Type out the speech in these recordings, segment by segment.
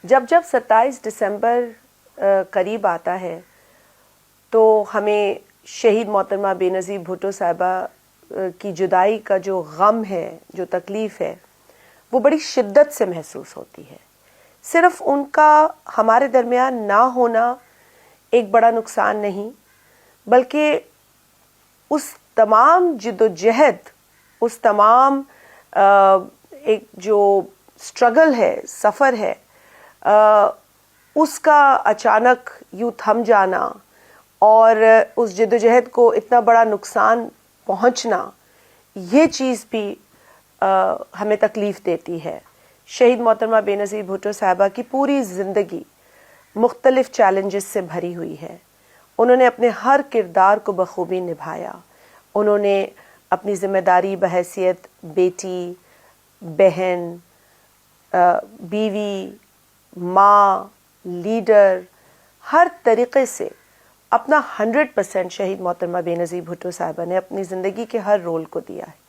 جب 27 دسمبر قریب آتا ہے تو ہمیں شہید محترمہ بے نظیر بھٹو صاحبہ کی جدائی کا جو غم ہے، جو تکلیف ہے، وہ بڑی شدت سے محسوس ہوتی ہے۔ صرف ان کا ہمارے درمیان نہ ہونا ایک بڑا نقصان نہیں، بلکہ اس تمام جد و جہد، اس تمام ایک جو سٹرگل ہے، سفر ہے، اس کا اچانک یوں تھم جانا اور اس جد و جہد کو اتنا بڑا نقصان پہنچنا، یہ چیز بھی ہمیں تکلیف دیتی ہے۔ شہید محترمہ بے نظیر بھٹو صاحبہ کی پوری زندگی مختلف چیلنجز سے بھری ہوئی ہے۔ انہوں نے اپنے ہر کردار کو بخوبی نبھایا۔ انہوں نے اپنی ذمہ داری بحیثیت بیٹی، بہن، بیوی، ماں، لیڈر، ہر طریقے سے اپنا 100% شہید محترمہ بے نظیر بھٹو صاحبہ نے اپنی زندگی کے ہر رول کو دیا ہے۔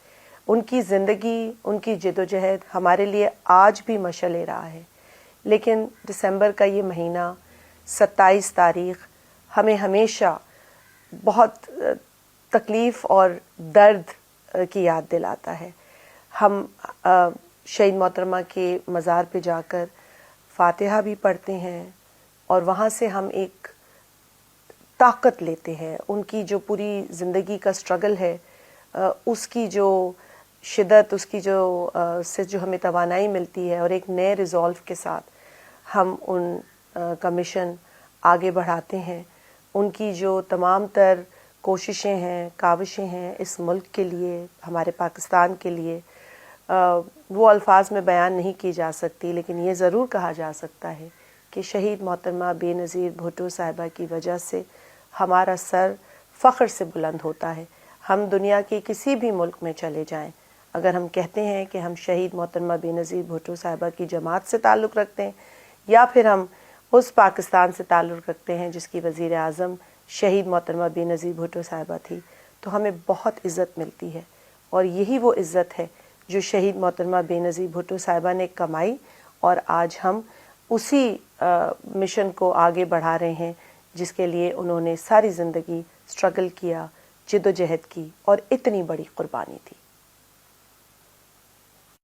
ان کی زندگی، ان کی جد و جہد ہمارے لیے آج بھی مشعل لے رہا ہے۔ لیکن دسمبر کا یہ مہینہ 27 تاریخ ہمیں ہمیشہ بہت تکلیف اور درد کی یاد دلاتا ہے۔ ہم شہید محترمہ کے مزار پہ جا کر فاتحہ بھی پڑھتے ہیں اور وہاں سے ہم ایک طاقت لیتے ہیں۔ ان کی جو پوری زندگی کا سٹرگل ہے، اس کی جو شدت، اس کی سے جو ہمیں توانائی ملتی ہے، اور ایک نئے ریزولو کے ساتھ ہم ان کا مشن آگے بڑھاتے ہیں۔ ان کی جو تمام تر کوششیں ہیں، کاوشیں ہیں اس ملک کے لیے، ہمارے پاکستان کے لیے، وہ الفاظ میں بیان نہیں کی جا سکتی، لیکن یہ ضرور کہا جا سکتا ہے کہ شہید محترمہ بے نظیر بھٹو صاحبہ کی وجہ سے ہمارا سر فخر سے بلند ہوتا ہے۔ ہم دنیا کے کسی بھی ملک میں چلے جائیں، اگر ہم کہتے ہیں کہ ہم شہید محترمہ بے نظیر بھٹو صاحبہ کی جماعت سے تعلق رکھتے ہیں، یا پھر ہم اس پاکستان سے تعلق رکھتے ہیں جس کی وزیر اعظم شہید محترمہ بے نظیر بھٹو صاحبہ تھی، تو ہمیں بہت عزت ملتی ہے۔ اور یہی وہ عزت ہے جو شہید محترمہ بے نظیر بھٹو صاحبہ نے کمائی، اور آج ہم اسی مشن کو آگے بڑھا رہے ہیں جس کے لیے انہوں نے ساری زندگی سٹرگل کیا، جد و جہد کی، اور اتنی بڑی قربانی تھی۔